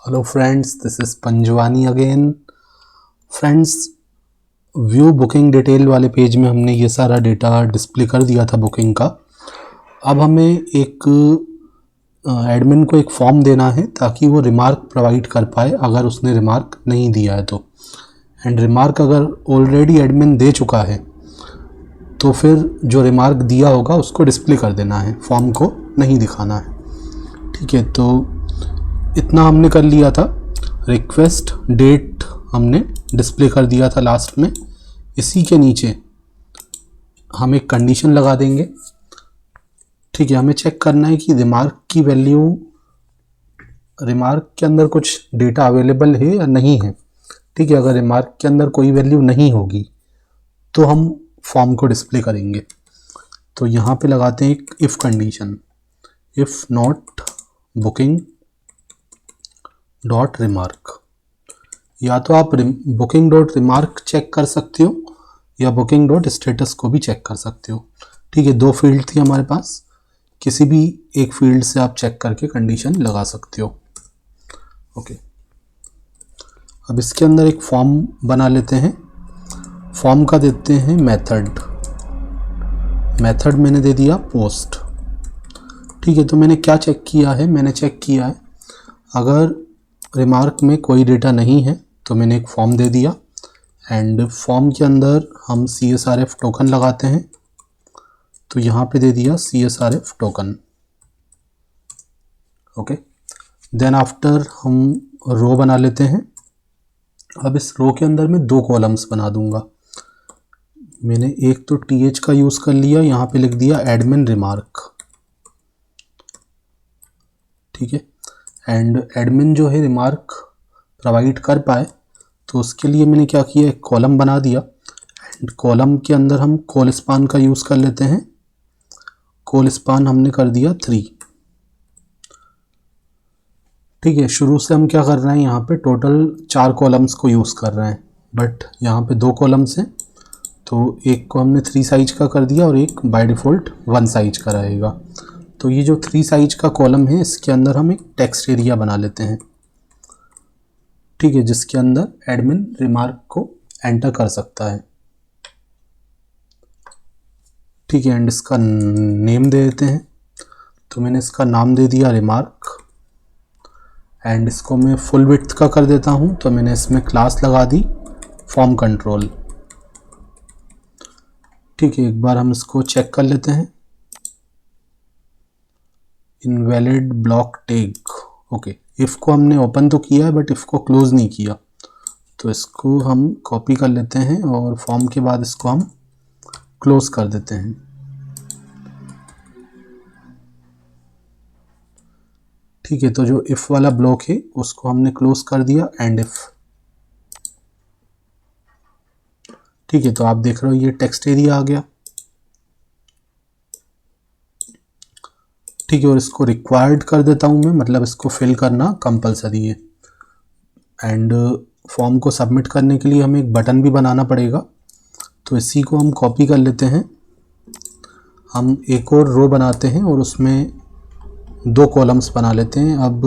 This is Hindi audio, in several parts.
Hello friends, this is Panjwani again. Friends, view booking detail वाले पेज में हमने ये सारा डेटा डिस्प्ले कर दिया था बुकिंग का। अब हमें एक एडमिन को एक फॉर्म देना है ताकि वो रिमार्क प्रोवाइड कर पाए अगर उसने रिमार्क नहीं दिया है तो। एंड रिमार्क अगर ऑलरेडी एडमिन दे चुका है तो फिर जो रिमार्क दिया होगा उसको डिस्प्ले कर देना है, फॉर्म को नहीं दिखाना है। ठीक है, तो इतना हमने कर लिया था। रिक्वेस्ट डेट हमने डिस्प्ले कर दिया था लास्ट में। इसी के नीचे हम एक कंडीशन लगा देंगे। ठीक है, हमें चेक करना है कि रिमार्क की वैल्यू, रिमार्क के अंदर कुछ डेटा अवेलेबल है या नहीं है। ठीक है, अगर रिमार्क के अंदर कोई वैल्यू नहीं होगी तो हम फॉर्म को डिस्प्ले करेंगे। तो यहाँ पे लगाते हैं एक if condition, if not booking dot remark. या तो आप बुकिंग डॉट रिमार्क चेक कर सकते हो या बुकिंग डॉट स्टेटस को भी चेक कर सकते हो। ठीक है, दो फील्ड थी हमारे पास, किसी भी एक फील्ड से आप चेक करके कंडीशन लगा सकते हो। ओके, अब इसके अंदर एक फॉर्म बना लेते हैं। फॉर्म का देते हैं मेथड। मेथड मैंने दे दिया पोस्ट। ठीक है, तो मैंने क्या चेक किया है, मैंने चेक किया है अगर रिमार्क में कोई डेटा नहीं है तो मैंने एक फॉर्म दे दिया। एंड फॉर्म के अंदर हम CSRF टोकन लगाते हैं, तो यहाँ पे दे दिया CSRF token. Okay, then after हम रो बना लेते हैं। अब इस रो के अंदर मैं दो कॉलम्स बना दूंगा। मैंने एक तो TH का यूज़ कर लिया, यहाँ पे लिख दिया एडमिन रिमार्क। ठीक है, एंड एडमिन जो है रिमार्क प्रोवाइड कर पाए तो उसके लिए मैंने क्या किया, एक कॉलम बना दिया। एंड कॉलम के अंदर हम कॉल स्पान का यूज़ कर लेते हैं। कॉल स्पान हमने कर दिया 3। ठीक है, शुरू से हम क्या कर रहे हैं, यहाँ पे टोटल 4 कॉलम्स को यूज़ कर रहे हैं, बट यहाँ पे 2 कॉलम्स हैं तो एक को हमने 3 साइज का कर दिया और एक बाय डिफ़ॉल्ट 1 साइज का रहेगा। तो ये जो 3 साइज का कॉलम है इसके अंदर हम एक टेक्स्ट एरिया बना लेते हैं। ठीक है, जिसके अंदर एडमिन रिमार्क को एंटर कर सकता है। ठीक है, एंड इसका नेम दे देते हैं। तो मैंने इसका नाम दे दिया रिमार्क। एंड इसको मैं फुल विड्थ का कर देता हूँ, तो मैंने इसमें क्लास लगा दी फॉर्म कंट्रोल। ठीक है, एक बार हम इसको चेक कर लेते हैं। Invalid block tag. Okay, if को हमने ओपन तो किया है बट इफ़ को क्लोज नहीं किया, तो इसको हम कॉपी कर लेते हैं और फॉर्म के बाद इसको हम क्लोज कर देते हैं। ठीक है, तो जो इफ़ वाला ब्लॉक है उसको हमने क्लोज कर दिया, एंड इफ़। ठीक है, तो आप देख रहे हो ये टेक्स्ट एरिया आ गया। ठीक है, और इसको रिक्वायर्ड कर देता हूँ मैं, मतलब इसको फिल करना कंपलसरी है। एंड फॉर्म को सबमिट करने के लिए हमें एक बटन भी बनाना पड़ेगा, तो इसी को हम कॉपी कर लेते हैं। हम एक और रो बनाते हैं और उसमें 2 कॉलम्स बना लेते हैं। अब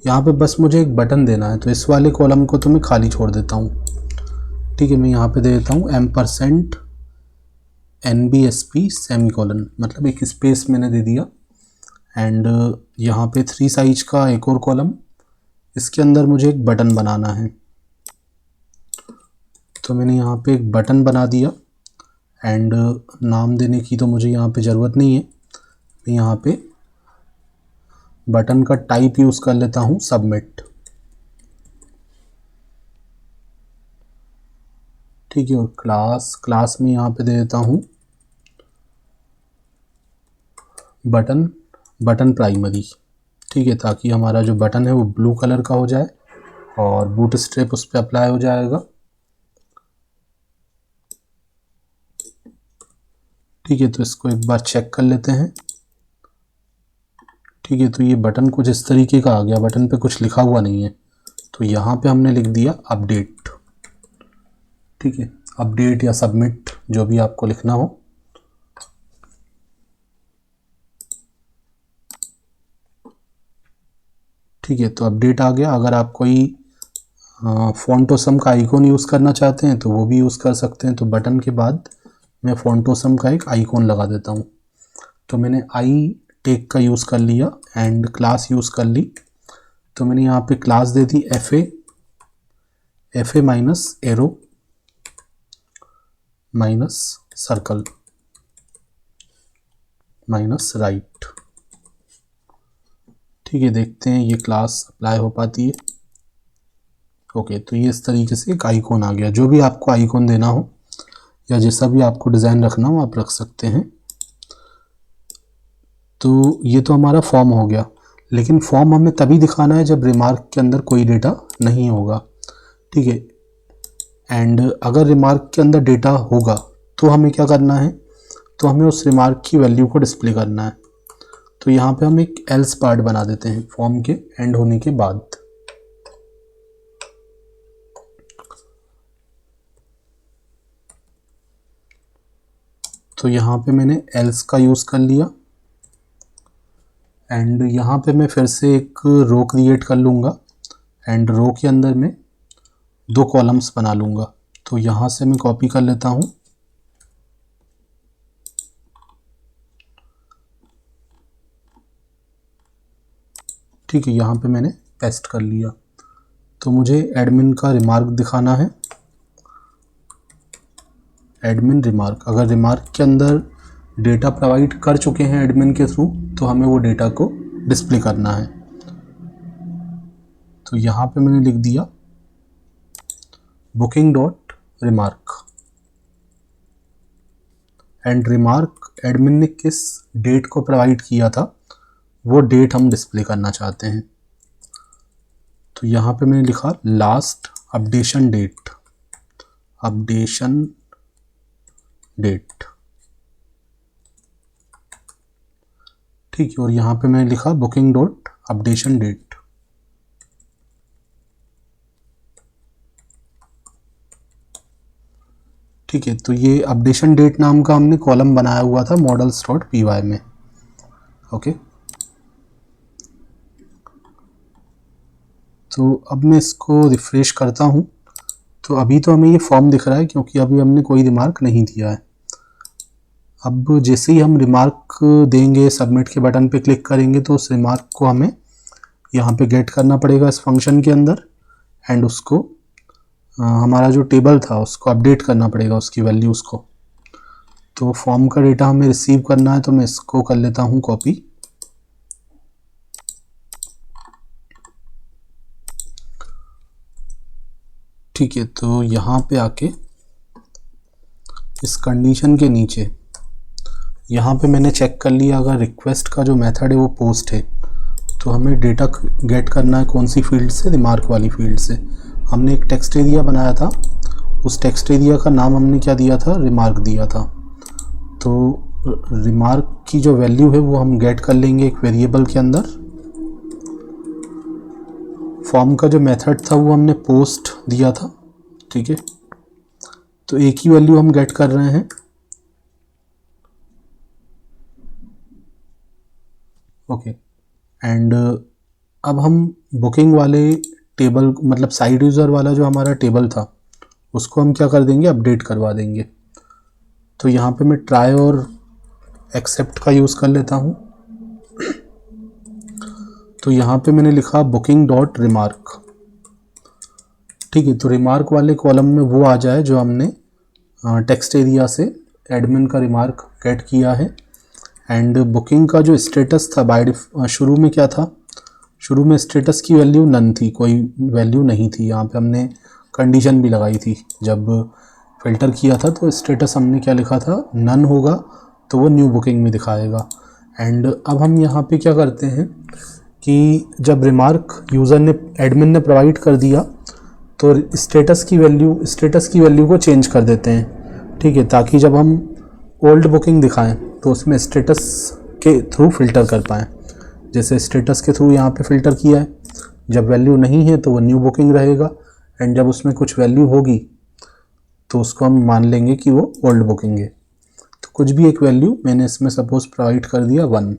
यहाँ पे बस मुझे एक बटन देना है, तो इस वाले कॉलम को तो मैं खाली छोड़ देता हूँ। ठीक है, मैं यहाँ पे दे देता हूँ %NBSP सेमीकोलन, मतलब एक स्पेस मैंने दे दिया। एंड यहाँ पे 3 साइज का एक और कॉलम, इसके अंदर मुझे एक बटन बनाना है, तो मैंने यहाँ पे एक बटन बना दिया। एंड नाम देने की तो मुझे यहाँ पे ज़रूरत नहीं है, मैं यहाँ पे बटन का टाइप यूज़ कर लेता हूँ सबमिट। ठीक है, और क्लास में यहाँ पे दे देता हूँ बटन प्राइमरी। ठीक है, ताकि हमारा जो बटन है वो ब्लू कलर का हो जाए और बूट स्ट्रैप उस पर अप्लाई हो जाएगा। ठीक है, तो इसको एक बार चेक कर लेते हैं। ठीक है, तो ये बटन कुछ इस तरीके का आ गया, बटन पे कुछ लिखा हुआ नहीं है, तो यहाँ पे हमने लिख दिया अपडेट। ठीक है, अपडेट या सबमिट जो भी आपको लिखना हो। ठीक है, तो अपडेट आ गया। अगर आप कोई फॉन्टोसम का आइकॉन यूज़ करना चाहते हैं तो वो भी यूज़ कर सकते हैं। तो बटन के बाद मैं फॉन्टोसम का एक आइकॉन लगा देता हूँ। तो मैंने आई टेक का यूज़ कर लिया एंड क्लास यूज़ कर ली। तो मैंने यहाँ पे class they the F A minus arrow minus circle minus right. ठीक है, देखते हैं ये क्लास अप्लाई हो पाती है। ओके, तो ये इस तरीके से एक आइकॉन आ गया। जो भी आपको आइकॉन देना हो या जैसा भी आपको डिज़ाइन रखना हो आप रख सकते हैं। तो ये तो हमारा फॉर्म हो गया, लेकिन फॉर्म हमें तभी दिखाना है जब रिमार्क के अंदर कोई डेटा नहीं होगा। ठीक है, एंड अगर रिमार्क के अंदर डेटा होगा तो हमें क्या करना है, तो हमें उस रिमार्क की वैल्यू को डिस्प्ले करना है। तो यहाँ पे हम एक एल्स पार्ट बना देते हैं फॉर्म के एंड होने के बाद। तो यहाँ पे मैंने एल्स का यूज़ कर लिया एंड यहाँ पे मैं फिर से एक रो क्रिएट कर लूँगा एंड रो के अंदर में 2 कॉलम्स बना लूँगा। तो यहाँ से मैं कॉपी कर लेता हूँ ठीक है, यहाँ पे मैंने पेस्ट कर लिया। तो मुझे एडमिन का रिमार्क दिखाना है, एडमिन रिमार्क। अगर रिमार्क के अंदर डेटा प्रोवाइड कर चुके हैं एडमिन के थ्रू तो हमें वो डेटा को डिस्प्ले करना है। तो यहाँ पे मैंने लिख दिया booking dot remark and remark admin ने किस डेट को प्रोवाइड किया था वो डेट हम डिस्प्ले करना चाहते हैं। तो यहाँ पे मैंने लिखा last updation date, updation date. ठीक है, और यहाँ पे मैंने लिखा बुकिंग डॉट अपडेशन डेट। ठीक है, तो ये अपडेशन डेट नाम का हमने कॉलम बनाया हुआ था मॉडल्स डॉट पी वाई में। ओके, तो अब मैं इसको रिफ्रेश करता हूँ। तो अभी तो हमें ये फॉर्म दिख रहा है क्योंकि अभी हमने कोई रिमार्क नहीं दिया है। अब जैसे ही हम रिमार्क देंगे, सबमिट के बटन पे क्लिक करेंगे तो उस रिमार्क को हमें यहाँ पे गेट करना पड़ेगा इस फंक्शन के अंदर एंड उसको हमारा जो टेबल था उसको अपडेट करना पड़ेगा, उसकी वैल्यूज़ को। तो फॉर्म का डेटा हमें रिसीव करना है, तो मैं इसको कर लेता हूँ कॉपी। ठीक है, तो यहाँ पे आके इस कंडीशन के नीचे यहाँ पे मैंने चेक कर लिया अगर रिक्वेस्ट का जो मेथड है वो पोस्ट है तो हमें डेटा गेट करना है कौन सी फील्ड से, रिमार्क वाली फील्ड से। हमने एक टेक्स्ट एरिया बनाया था, उस टेक्स्ट एरिया का नाम हमने क्या दिया था, रिमार्क दिया था। तो रिमार्क की जो वैल्यू है वो हम गेट कर लेंगे एक वेरिएबल के अंदर। फॉर्म का जो मेथड था वो हमने पोस्ट दिया था। ठीक है, तो एक ही वैल्यू हम गेट कर रहे हैं। ओके, एंड अब हम बुकिंग वाले टेबल, मतलब साइड यूज़र वाला जो हमारा टेबल था उसको हम क्या कर देंगे, अपडेट करवा देंगे। तो यहाँ पे मैं ट्राई और एक्सेप्ट का यूज़ कर लेता हूँ। तो यहाँ पे मैंने लिखा बुकिंग डॉट रिमार्क। ठीक है, तो रिमार्क वाले कॉलम में वो आ जाए जो हमने टेक्स्ट एरिया से एडमिन का रिमार्क गेट किया है। एंड बुकिंग का जो स्टेटस था शुरू में क्या था, शुरू में स्टेटस की वैल्यू नन थी, कोई वैल्यू नहीं थी। यहाँ पे हमने कंडीशन भी लगाई थी, जब फ़िल्टर किया था तो स्टेटस हमने क्या लिखा था, नन होगा तो वो न्यू बुकिंग में दिखाएगा। एंड अब हम यहाँ पे क्या करते हैं कि जब रिमार्क यूज़र ने, एडमिन ने प्रोवाइड कर दिया तो स्टेटस की वैल्यू को चेंज कर देते हैं। ठीक है, ताकि जब हम ओल्ड बुकिंग दिखाएं तो उसमें स्टेटस के थ्रू फ़िल्टर कर पाएँ। जैसे स्टेटस के थ्रू यहाँ पे फ़िल्टर किया है, जब वैल्यू नहीं है तो वो न्यू बुकिंग रहेगा एंड जब उसमें कुछ वैल्यू होगी तो उसको हम मान लेंगे कि वो ओल्ड बुकिंग है। तो कुछ भी एक वैल्यू मैंने इसमें सपोज़ प्रोवाइड कर दिया 1।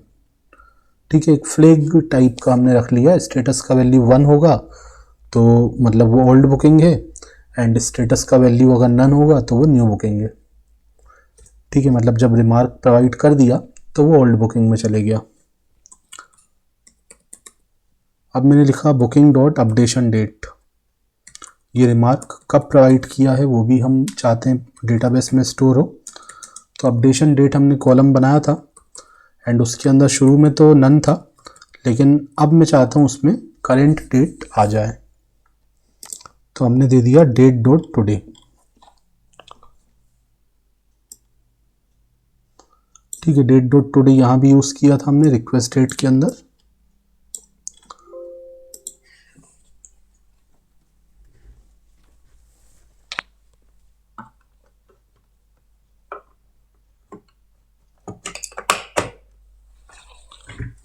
ठीक है, एक फ्लैग टाइप का हमने रख लिया। स्टेटस का वैल्यू 1 होगा तो मतलब वो ओल्ड बुकिंग है, एंड स्टेटस का वैल्यू अगर नन होगा तो वो न्यू बुकिंग है। ठीक है, मतलब जब रिमार्क प्रोवाइड कर दिया तो वो ओल्ड बुकिंग में चले गया। अब मैंने लिखा बुकिंग डॉट अपडेशन डेट। ये रिमार्क कब प्रोवाइड किया है वो भी हम चाहते हैं डेटाबेस में स्टोर हो, तो अपडेशन डेट हमने कॉलम बनाया था एंड उसके अंदर शुरू में तो नन था, लेकिन अब मैं चाहता हूँ उसमें करेंट डेट आ जाए, तो हमने दे दिया डेट डॉट टुडे। ठीक है, डेट डॉट टुडे यहाँ भी यूज़ किया था हमने रिक्वेस्ट डेट के अंदर।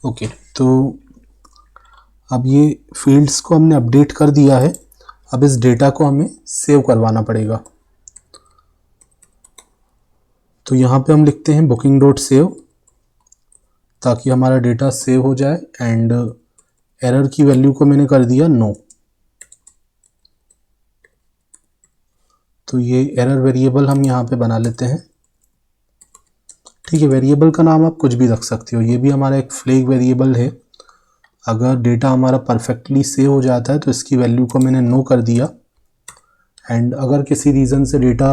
ओके, तो अब ये फील्ड्स को हमने अपडेट कर दिया है। अब इस डेटा को हमें सेव करवाना पड़ेगा, तो यहाँ पे हम लिखते हैं बुकिंग डॉट सेव, ताकि हमारा डेटा सेव हो जाए। एंड एरर की वैल्यू को मैंने कर दिया नो। तो ये एरर वेरिएबल हम यहाँ पे बना लेते हैं। ठीक है, वेरिएबल का नाम आप कुछ भी रख सकते हो, ये भी हमारा एक फ्लैग वेरिएबल है। अगर डेटा हमारा परफेक्टली सेव हो जाता है तो इसकी वैल्यू को मैंने नो कर दिया। एंड अगर किसी रीज़न से डेटा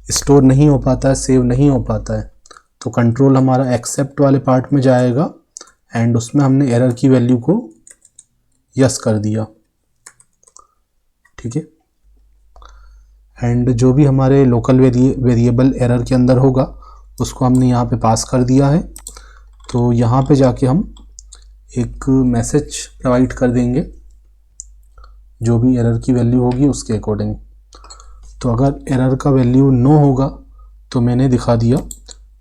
स्टोर नहीं हो पाता है, सेव नहीं हो पाता है, तो कंट्रोल हमारा एक्सेप्ट वाले पार्ट में जाएगा एंड उसमें हमने एरर की वैल्यू को यस कर दिया। ठीक है, एंड जो भी हमारे लोकल वेरिएबल एरर के अंदर होगा उसको हमने यहाँ पे पास कर दिया है। तो यहाँ पे जाके हम एक मैसेज प्रोवाइड कर देंगे जो भी एरर की वैल्यू होगी उसके अकॉर्डिंग। तो अगर एरर का वैल्यू नो होगा तो मैंने दिखा दिया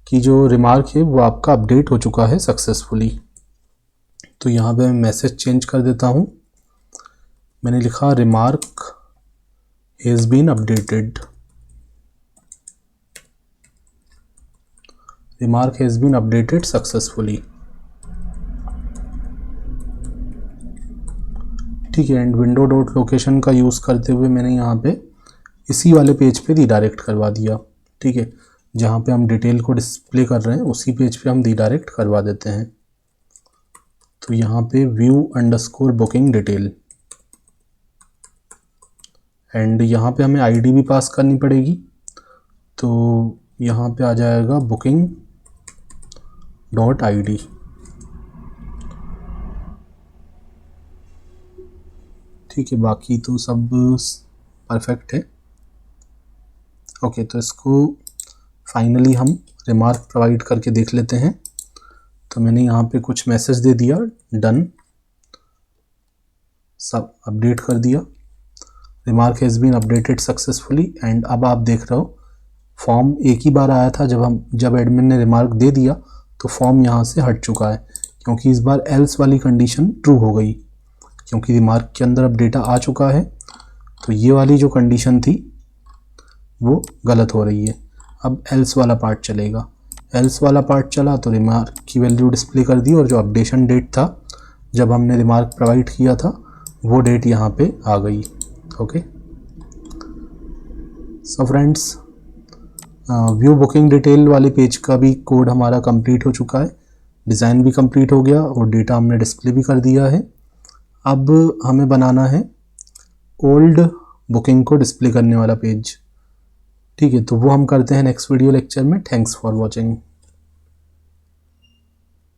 कि जो रिमार्क है वो आपका अपडेट हो चुका है सक्सेसफुली। तो यहाँ पे मैं मैसेज चेंज कर देता हूँ। मैंने लिखा remark has been updated. Remark has been updated successfully. ठीक है, एंड विंडो डॉट लोकेशन का यूज़ करते हुए मैंने यहाँ पे इसी वाले पेज पे रीडायरेक्ट करवा दिया। ठीक है, जहाँ पे हम डिटेल को डिस्प्ले कर रहे हैं उसी पेज पे हम रीडायरेक्ट करवा देते हैं। तो यहाँ पे view underscore booking detail, and यहाँ पे हमें आईडी भी पास करनी पड़ेगी। तो यहाँ पे आ जाएगा बुकिंग डॉट आईडी। ठीक है, बाकी तो सब परफेक्ट है। ओके, तो इसको फाइनली हम रिमार्क प्रोवाइड करके देख लेते हैं। तो मैंने यहाँ पे कुछ मैसेज दे दिया, डन, सब अपडेट कर दिया। Remark has been updated successfully. And अब आप देख रहे हो फॉर्म एक ही बार आया था, जब एडमिन ने रिमार्क दे दिया तो फॉर्म यहाँ से हट चुका है, क्योंकि इस बार एल्स वाली कंडीशन ट्रू हो गई, क्योंकि रिमार्क के अंदर अब डेटा आ चुका है। तो ये वाली जो कंडीशन थी वो गलत हो रही है। अब एल्स वाला पार्ट चलेगा। एल्स वाला पार्ट चला तो रिमार्क की वैल्यू डिस्प्ले कर दी, और जो अपडेशन डेट था जब हमने रिमार्क प्रोवाइड किया था वो डेट यहाँ पे आ गई। Okay, so friends, view booking detail वाले पेज का भी कोड हमारा कंप्लीट हो चुका है, डिज़ाइन भी कंप्लीट हो गया और डेटा हमने डिस्प्ले भी कर दिया है। अब हमें बनाना है ओल्ड बुकिंग को डिस्प्ले करने वाला पेज। ठीक है, तो वो हम करते हैं नेक्स्ट वीडियो लेक्चर में। Thanks for watching.